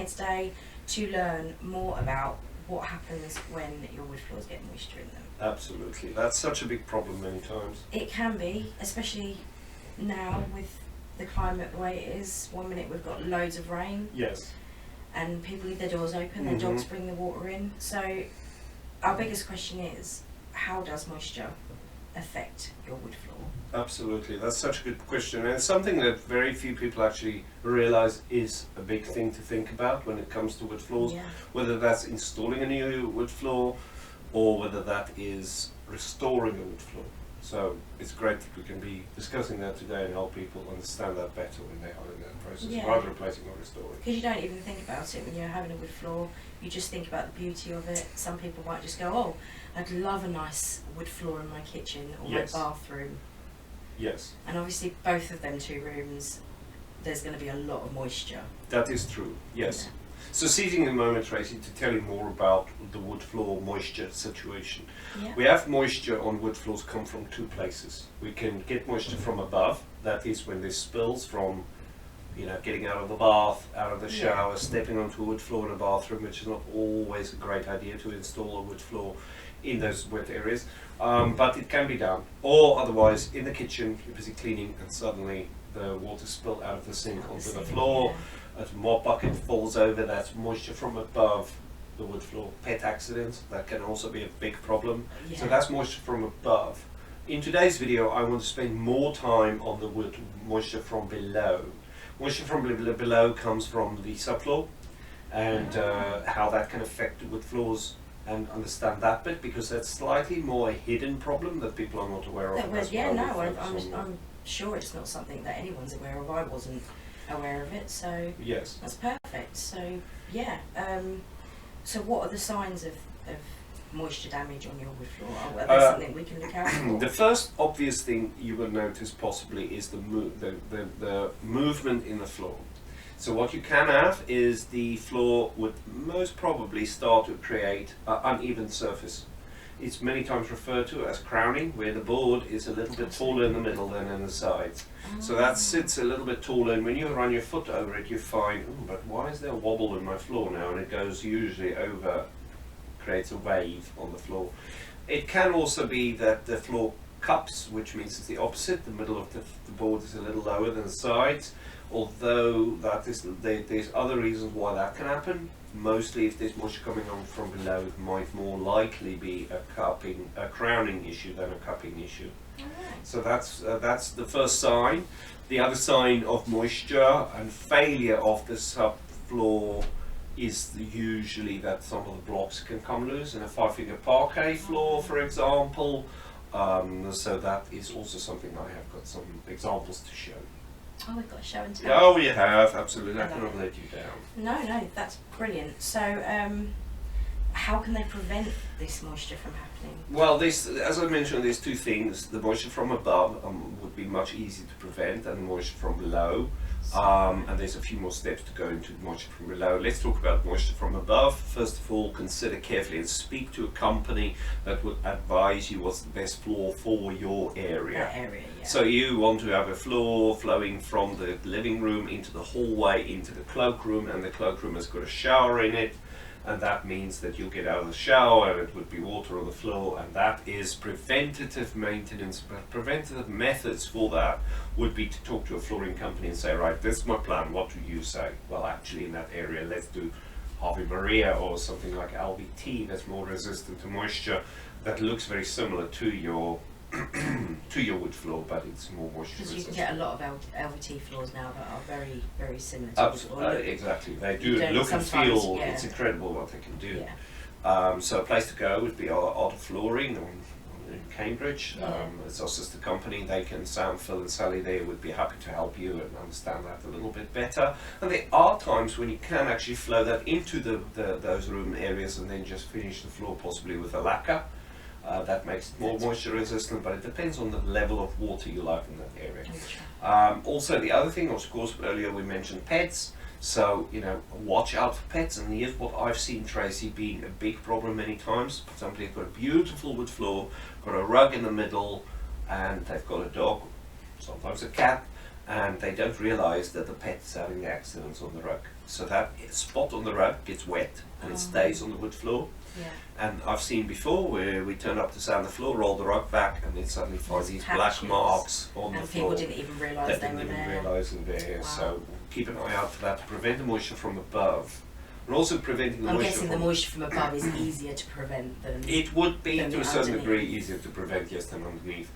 here today to learn more about what happens when your wood floors get moisture in them. Absolutely. That's such a big problem many times. It can be, especially now with the climate the way it is. 1 minute we've got loads of rain. Yes. And people leave their doors open, their dogs bring the water in. So our biggest question is, how does moisture affect your wood floor? Absolutely, that's such a good question, and it's something that very few people actually realize is a big thing to think about when it comes to wood floors, whether that's installing a new wood floor or whether that is restoring a wood floor. So it's great that we can be discussing that today and help people understand that better when they are in that process, rather replacing or restoring. Because you don't even think about it when you're having a wood floor, you just think about the beauty of it. Some people might just go, oh, I'd love a nice wood floor in my kitchen or my bathroom. Yes. And obviously both of them two rooms, there's going to be a lot of moisture. That is true, yes. Yeah. So seizing the moment, Tracy, to tell you more about the wood floor moisture situation. Yeah. We have moisture on wood floors come from two places. We can get moisture from above, that is when there's spills from, you know, getting out of the bath, out of the shower, stepping onto a wood floor in a bathroom, which is not always a great idea to install a wood floor in those wet areas, but it can be done. Or otherwise, in the kitchen, you're busy cleaning and suddenly the water spilled out of the sink onto the floor, a mop bucket falls over, that's moisture from above the wood floor. Pet accidents, that can also be a big problem. So that's moisture from above. In today's video, I want to spend more time on the wood moisture from below. Moisture from below comes from the subfloor and how that can affect the wood floors, and understand that bit, because that's slightly more a hidden problem that people are not aware of. I'm sure it's not something that anyone's aware of. I wasn't aware of it, so that's perfect. So so what are the signs of moisture damage on your wood floor? Are there something we can look out for? The first obvious thing you will notice possibly is the movement in the floor. So what you can have is the floor would most probably start to create an uneven surface. It's many times referred to as crowning, where the board is a little bit taller in the middle than in the sides. So that sits a little bit taller, and when you run your foot over it, you find, but why is there a wobble in my floor now? And it goes usually over, creates a wave on the floor. It can also be that the floor cups, which means it's the opposite. The middle of the board is a little lower than the sides. Although there's other reasons why that can happen. Mostly if there's moisture coming on from below, it might more likely be a crowning issue than a cupping issue. So that's the first sign. The other sign of moisture and failure of the subfloor is usually that some of the blocks can come loose in a 5-finger parquet floor, for example. So that is also something I have got some examples to show. Oh, we've got a show and tell. Oh, we have, absolutely. I cannot let you down. No, that's brilliant. So, how can they prevent this moisture from happening? Well, as I mentioned, there's two things. The moisture from above would be much easier to prevent than the moisture from below. And there's a few more steps to go into moisture from below. Let's talk about moisture from above. First of all, consider carefully and speak to a company that would advise you what's the best floor for your area. That area, yeah. So you want to have a floor flowing from the living room into the hallway into the cloakroom, and the cloakroom has got a shower in it. And that means that you'll get out of the shower and it would be water on the floor, and that is preventative maintenance. But preventative methods for that would be to talk to a flooring company and say, right, this is my plan, what do you say? Well, actually in that area, let's do Harvey Maria or something like LVT that's more resistant to moisture, that looks very similar to your to your wood floor, but it's more moisture resistant. Because you can get a lot of LVT floors now that are very, very similar to wood floor. Exactly, they do look and feel, it's incredible what they can do. So a place to go would be Art of Flooring in Cambridge. It's our sister company. They can, Sam, Phil and Sally, they would be happy to help you and understand that a little bit better. And there are times when you can actually flow that into those room areas and then just finish the floor possibly with a lacquer. That makes it more moisture resistant, but it depends on the level of water you like in that area. Also, the other thing, of course, earlier we mentioned pets. So, you know, watch out for pets. And here's what I've seen, Tracy, being a big problem many times. Somebody's got a beautiful wood floor, got a rug in the middle, and they've got a dog, sometimes a cat, and they don't realize that the pet's having the accidents on the rug. So that spot on the rug gets wet and it stays on the wood floor. Yeah. And I've seen before where we turn up to sand the floor, roll the rug back, and then suddenly find these black marks on the floor. And people didn't even realise they were there. Didn't even realise they were there. Wow. So keep an eye out for that to prevent the moisture from above. And also preventing the moisture. I'm guessing the moisture from above is easier to prevent than. It would be to a certain degree easier to prevent, yes, than underneath.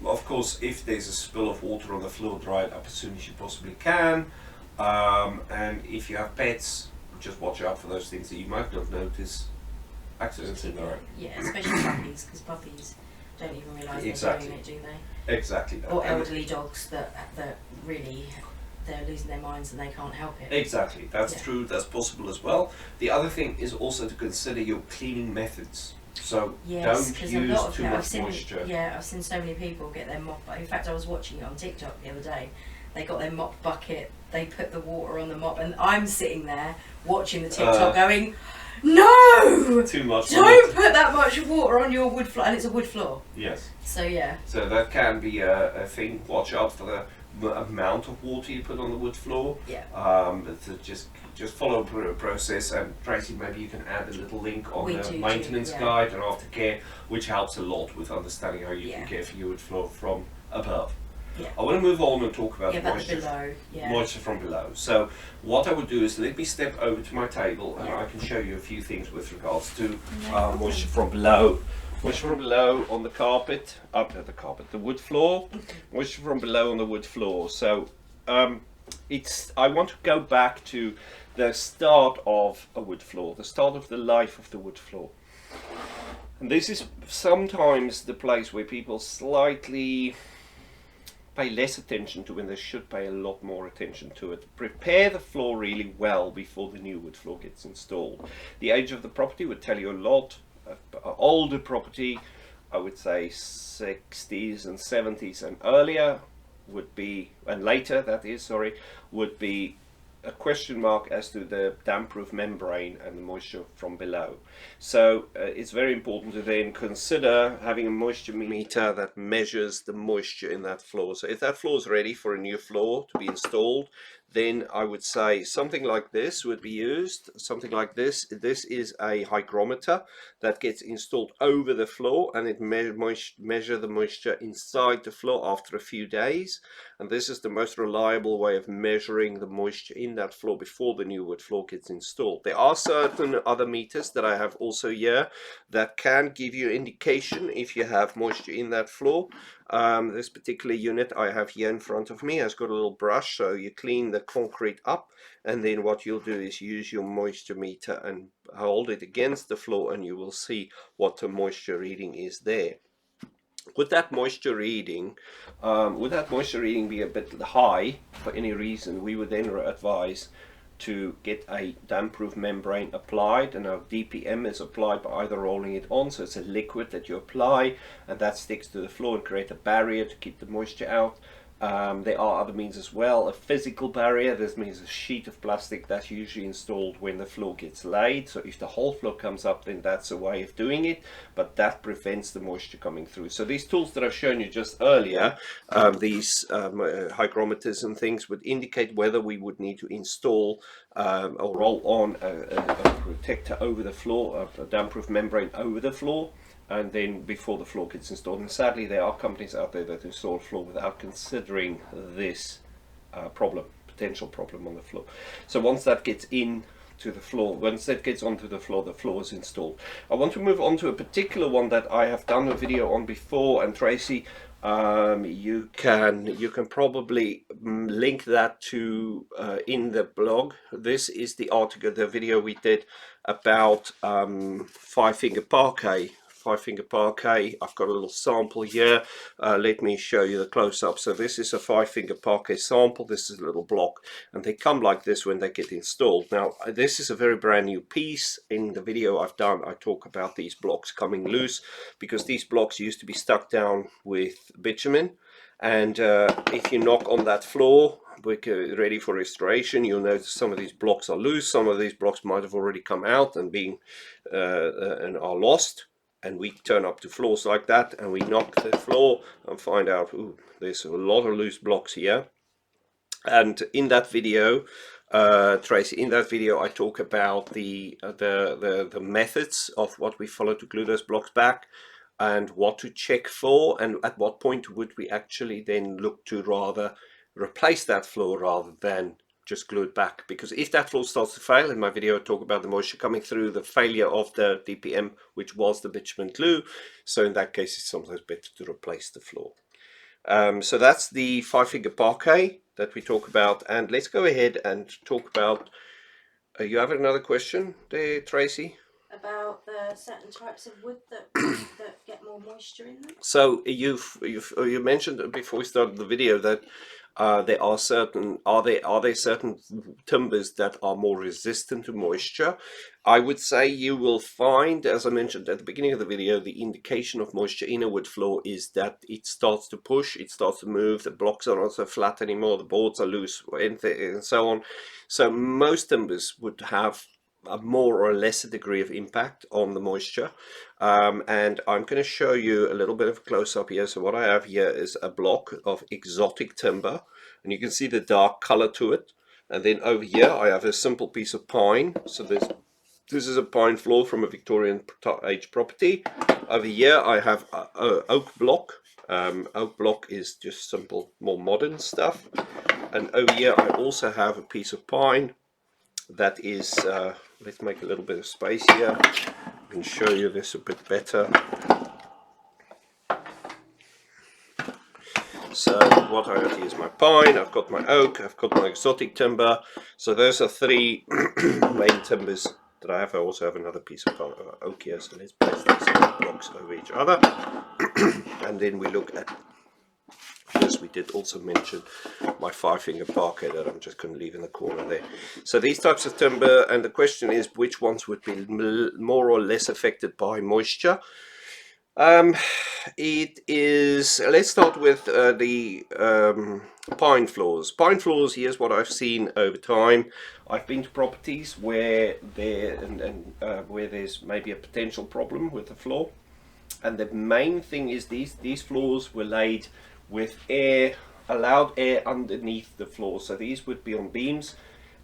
Of course, if there's a spill of water on the floor, dry it up as soon as you possibly can. And if you have pets, just watch out for those things that you might not notice. Accidents in the rug. Yeah, especially puppies, because puppies don't even realise they're doing it, do they? Exactly. That. Or elderly dogs that really they're losing their minds and they can't help it. Exactly, that's true. That's possible as well. The other thing is also to consider your cleaning methods. So don't use too much moisture. Yeah, I've seen so many people get their mop. In fact, I was watching it on TikTok the other day. They got their mop bucket. They put the water on the mop, and I'm sitting there watching the TikTok, going, "No, too much. Don't put that much water on your wood floor." And it's a wood floor. Yes. So yeah. So that can be a thing. Watch out for the amount of water you put on the wood floor. Yeah. To just follow a process, and Tracy, maybe you can add a little link on the maintenance guide and aftercare, which helps a lot with understanding how you can care for your wood floor from above. Yeah. I want to move on and talk about moisture below. Moisture from below. So what I would do is let me step over to my table and I can show you a few things with regards to moisture from below. Moisture from below on the carpet, the wood floor. Moisture from below on the wood floor. So I want to go back to the start of a wood floor, the start of the life of the wood floor. And this is sometimes the place where people slightly pay less attention to when they should pay a lot more attention to it. Prepare the floor really well before the new wood floor gets installed. The age of the property would tell you a lot. Older property, I would say 60s and 70s and earlier would be, and later that is, sorry, would be a question mark as to the damp-proof membrane and the moisture from below. So it's very important to then consider having a moisture meter that measures the moisture in that floor. So if that floor is ready for a new floor to be installed, then I would say something like this would be used. Something like this. This is a hygrometer that gets installed over the floor, and it measures the moisture inside the floor after a few days. And this is the most reliable way of measuring the moisture in that floor before the new wood floor gets installed. There are certain other meters that I have also here that can give you indication if you have moisture in that floor. This particular unit I have here in front of me has got a little brush, so you clean the concrete up, and then what you'll do is use your moisture meter and hold it against the floor, and you will see what the moisture reading is there. Would that moisture reading be a bit high for any reason, we would then advise to get a damp-proof membrane applied, and our DPM is applied by either rolling it on, so it's a liquid that you apply and that sticks to the floor and create a barrier to keep the moisture out. There are other means as well. A physical barrier, this means a sheet of plastic that's usually installed when the floor gets laid. So if the whole floor comes up, then that's a way of doing it, but that prevents the moisture coming through. So these tools that I've shown you just earlier, these hygrometers and things, would indicate whether we would need to install or roll on a protector over the floor, a damp-proof membrane over the floor, and then before the floor gets installed. And sadly, there are companies out there that install a floor without considering this potential problem on the floor. So once that gets in to the floor, once that gets onto the floor is installed. I want to move on to a particular one that I have done a video on before, and Tracy, you can probably link that to in the blog. This is the article, the video we did about 5-finger parquet. 5-finger parquet. I've got a little sample here. Let me show you the close-up. So this is a 5-finger parquet sample. This is a little block, and they come like this when they get installed. Now this is a very brand new piece. In the video I've done, I talk about these blocks coming loose because these blocks used to be stuck down with bitumen, and if you knock on that floor ready for restoration, you'll notice some of these blocks are loose. Some of these blocks might have already come out and and are lost. and we turn up to floors like that and we knock the floor and find out, ooh, there's a lot of loose blocks here. And in that video, Tracy, in that video I talk about the methods of what we follow to glue those blocks back, and what to check for, and at what point would we actually then look to rather replace that floor rather than just glue it back. Because if that floor starts to fail, in my video I talk about the moisture coming through, the failure of the DPM, which was the bitumen glue. So in that case it's sometimes better to replace the floor. So that's the 5-finger parquet that we talk about, and let's go ahead and talk about, you have another question there, Tracy? About the certain types of wood that that get more moisture in them. So you mentioned before we started the video that there are certain certain timbers that are more resistant to moisture. I would say you will find, as I mentioned at the beginning of the video, the indication of moisture in a wood floor is that it starts to push, it starts to move, the blocks are not so flat anymore, the boards are loose, and so on. So most timbers would have a more or less a degree of impact on the moisture, and I'm going to show you a little bit of a close-up here. So what I have here is a block of exotic timber, and you can see the dark color to it. And then over here I have a simple piece of pine. So this is a pine floor from a Victorian age property. Over here I have a oak block. Oak block is just simple, more modern stuff. And over here I also have a piece of pine that is, let's make a little bit of space here. I can show you this a bit better. So what I have here is my pine, I've got my oak, I've got my exotic timber. So those are 3 main timbers that I have. I also have another piece of oak here, so let's place these blocks over each other. And then we look at, yes, we did also mention my 5-finger parquet that I'm just going to leave in the corner there. So these types of timber, and the question is which ones would be more or less affected by moisture. It is, let's start with the pine floors. Pine floors, here's what I've seen over time. I've been to properties where where there's maybe a potential problem with the floor, and the main thing is these floors were laid with air, allowed air underneath the floor. So these would be on beams,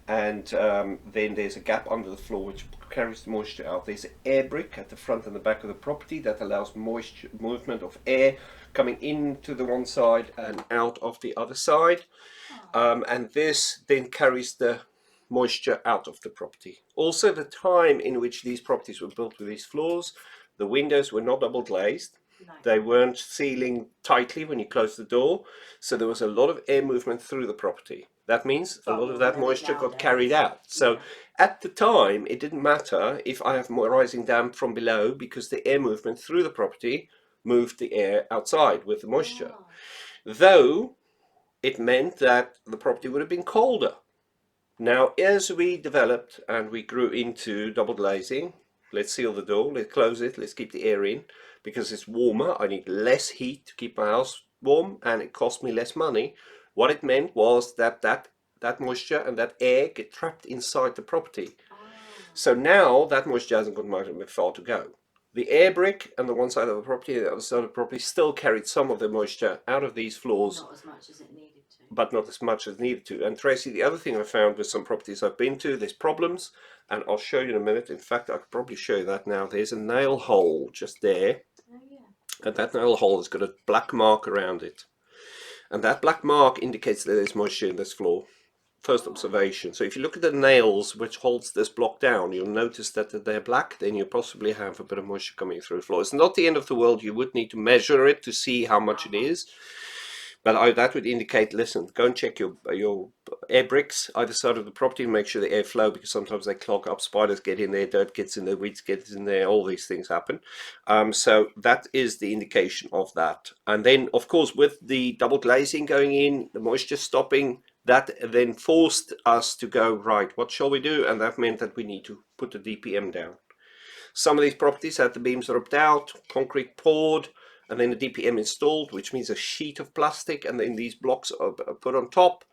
and then there's a gap under the floor which carries the moisture out. There's an air brick at the front and the back of the property that allows moisture movement of air coming into the one side and out of the other side, and this then carries the moisture out of the property. Also, the time in which these properties were built with these floors, the windows were not double glazed. No. They weren't sealing tightly when you closed the door, so there was a lot of air movement through the property. That means a lot of that moisture got carried out. So at the time, it didn't matter if I have more rising damp from below, because the air movement through the property moved the air outside with the moisture. Oh. Though it meant that the property would have been colder. Now, as we developed and we grew into double glazing, let's seal the door, let's close it, let's keep the air in, because it's warmer. I need less heat to keep my house warm, and it cost me less money. What it meant was that that moisture and that air get trapped inside the property. Oh. So now that moisture hasn't got far to go. The air brick and the one side of the property and the other side of the property still carried some of the moisture out of these floors. Not as much as it needed to. But not as much as needed to. And Tracy, the other thing I found with some properties I've been to, there's problems, and I'll show you in a minute. In fact, I could probably show you that now. There's a nail hole just there. Oh, yeah. And that nail hole has got a black mark around it. And that black mark indicates that there's moisture in this floor. First observation. So if you look at the nails which holds this block down, you'll notice that they're black. Then you possibly have a bit of moisture coming through the floor. It's not the end of the world. You would need to measure it to see how much it is. But that would indicate, listen, go and check your air bricks either side of the property and make sure the air flow, because sometimes they clog up, spiders get in there, dirt gets in there, weeds get in there, all these things happen. So that is the indication of that. And then, of course, with the double glazing going in, the moisture stopping, that then forced us to go, right, what shall we do? And that meant that we need to put the DPM down. Some of these properties had the beams ripped out, concrete poured, and then the DPM installed, which means a sheet of plastic, and then these blocks are put on top,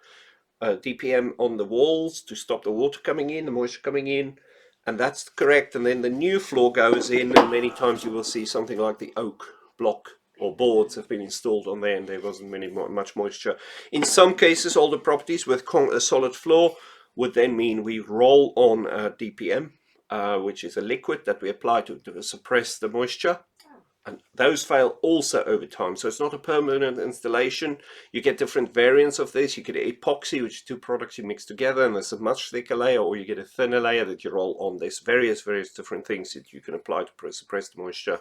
DPM on the walls to stop the water coming in, the moisture coming in, And that's correct. And then the new floor goes in, and many times you will see something like the oak block or boards have been installed on there, and there wasn't much moisture. In some cases, older properties with a solid floor would then mean we roll on DPM, which is a liquid that we apply to suppress the moisture. And those fail also over time, so it's not a permanent installation. You get different variants of this. You get epoxy, which is two products you mix together, and there's a much thicker layer, or you get a thinner layer that you roll on. There's various different things that you can apply to suppress the moisture.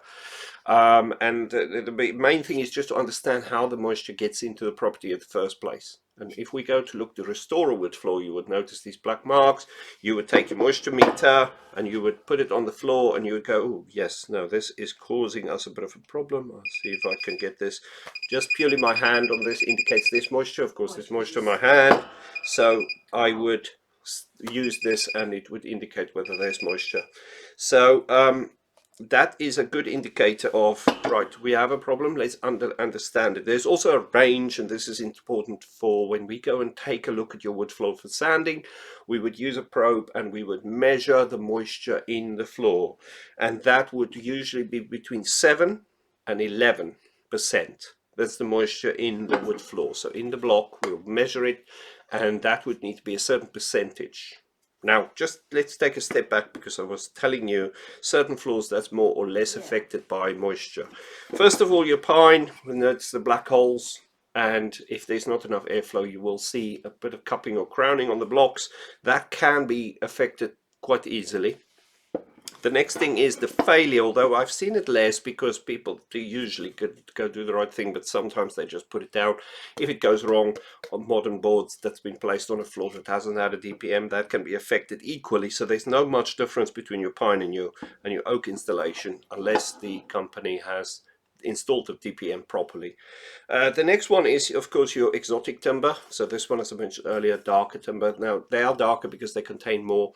And the main thing is just to understand how the moisture gets into the property in the first place. And if we go to look to restore a wood floor, you would notice these black marks. You would take your moisture meter and you would put it on the floor, and you would go, oh, yes, no, this is causing us a bit of a problem. I'll see if I can get this. Just purely my hand on this indicates this moisture. Of course, there's moisture in my hand. So I would use this and it would indicate whether there's moisture. So that is a good indicator of, right, we have a problem, let's understand it. There's also a range, and this is important for when we go and take a look at your wood floor for sanding. We would use a probe and we would measure the moisture in the floor, and that would usually be between 7 and 11%. That's the moisture in the wood floor. So in the block, we'll measure it, and that would need to be a certain percentage. Now, just let's take a step back, because I was telling you certain floors that's more or less affected by moisture. First of all, your pine, you'll notice the black holes, and if there's not enough airflow, you will see a bit of cupping or crowning on the blocks. That can be affected quite easily. The next thing is the failure, although I've seen it less because people do usually go do the right thing, but sometimes they just put it down. If it goes wrong on modern boards that's been placed on a floor that hasn't had a DPM, that can be affected equally. So there's no much difference between your pine and your oak installation, unless the company has installed the DPM properly. The next one is, of course, your exotic timber. So this one, as I mentioned earlier, darker timber. Now, they are darker because they contain more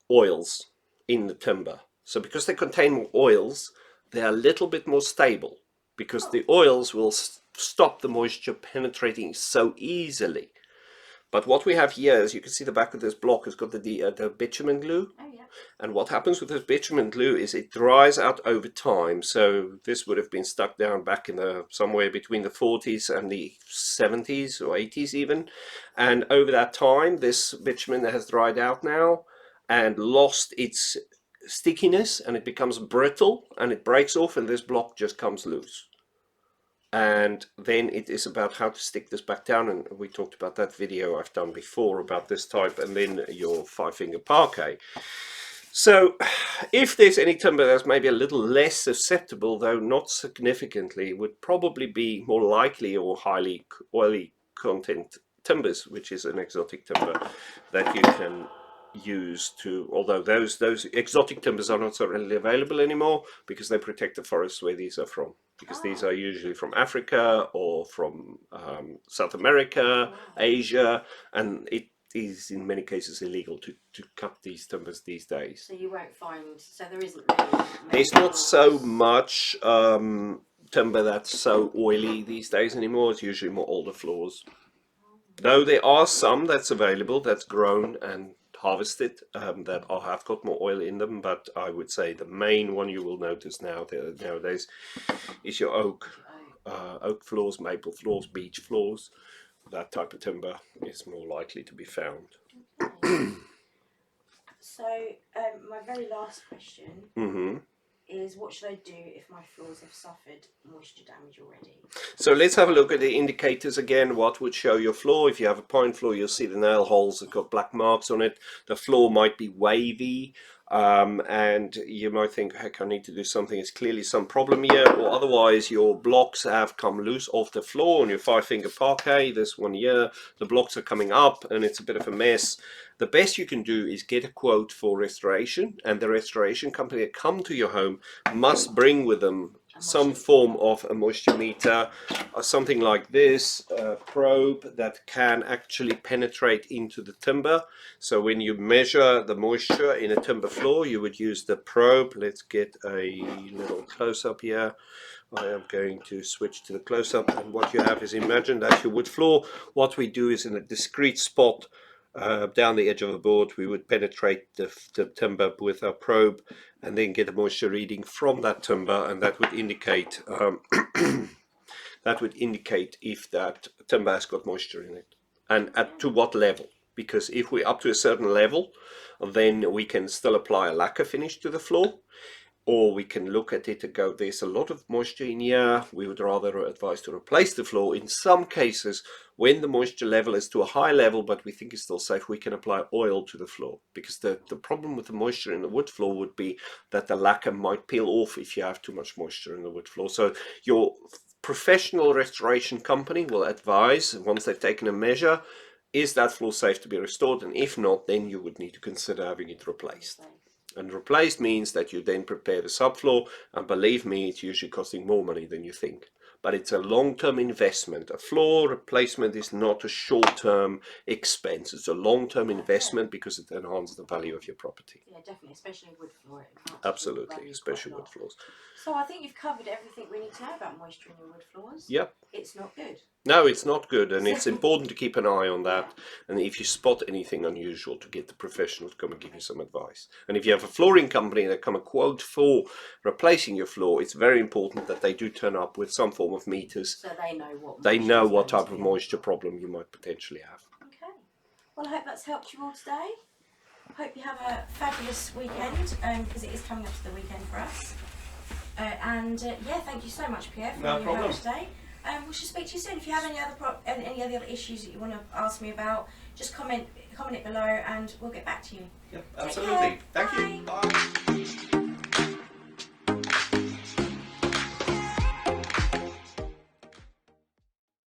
oils in the timber. So because they contain more oils, they are a little bit more stable, because the oils will stop the moisture penetrating so easily. But what we have here, as you can see, the back of this block has got the bitumen glue. Oh, yeah. And what happens with this bitumen glue is it dries out over time. So this would have been stuck down back in somewhere between the 40s and the 70s or 80s even. And over that time, this bitumen has dried out now and lost its stickiness, and it becomes brittle and it breaks off, and this block just comes loose. And then it is about how to stick this back down, and we talked about that video I've done before about this type, and then your 5-finger parquet. So if there's any timber that's maybe a little less susceptible, though not significantly, would probably be more likely or highly oily content timbers, which is an exotic timber that you can use to, although those exotic timbers are not so readily available anymore because they protect the forests where these are from, because these are usually from Africa or from South America, Asia, and it is in many cases illegal to cut these timbers these days. So you won't find, so there isn't many there's not so much timber that's so oily these days anymore. It's usually more older floors, though there are some that's available that's grown and harvested that have got more oil in them. But I would say the main one you will notice nowadays is your oak floors, maple floors, beech floors. That type of timber is more likely to be found. Okay. So my very last question is, what should I do if my floors have suffered moisture damage already? So let's have a look at the indicators again. What would show your floor? If you have a pine floor, you'll see the nail holes have got black marks on it. The floor might be wavy, and you might think, heck, I need to do something. It's clearly some problem here. Or otherwise, your blocks have come loose off the floor on your 5-finger parquet. This one here, the blocks are coming up and it's a bit of a mess. The best you can do is get a quote for restoration, and the restoration company that come to your home must bring with them some form of a moisture meter or something like this, a probe that can actually penetrate into the timber. So when you measure the moisture in a timber floor, you would use the probe. Let's get a little close-up here. I am going to switch to the close-up, and what you have is, imagine that's your wood floor. What we do is, in a discrete spot, down the edge of the board. We would penetrate the timber with our probe and then get a moisture reading from that timber, and that would indicate if that timber has got moisture in it and to what level. Because if we're up to a certain level, then we can still apply a lacquer finish to the floor, or we can look at it and go, there's a lot of moisture in here, we would rather advise to replace the floor. In some cases, when the moisture level is to a high level but we think it's still safe, we can apply oil to the floor, because the problem with the moisture in the wood floor would be that the lacquer might peel off if you have too much moisture in the wood floor. So your professional restoration company will advise, once they've taken a measure, is that floor safe to be restored, and if not, then you would need to consider having it replaced. And replaced means that you then prepare the subfloor, and believe me, it's usually costing more money than you think. But it's a long-term investment. A floor replacement is not a short-term expense. It's a long-term investment because it enhances the value of your property. Yeah, definitely, especially wood floor. Absolutely, especially wood floors. So I think you've covered everything we need to know about moisture in your wood floors. Yep. It's not good. No, it's not good, and it's important to keep an eye on that. Yeah. And if you spot anything unusual, to get the professional to come and give you some advice. And if you have a flooring company that come and quote for replacing your floor, it's very important that they do turn up with some form of meters. So they know what type of moisture problem you might potentially have. Okay. Well, I hope that's helped you all today. I hope you have a fabulous weekend, because it is coming up to the weekend for us. Yeah, thank you so much, Pierre, for your help today. We should speak to you soon. If you have any other issues that you want to ask me about, just comment it below, and we'll get back to you. Yep, absolutely. Thank you. Bye.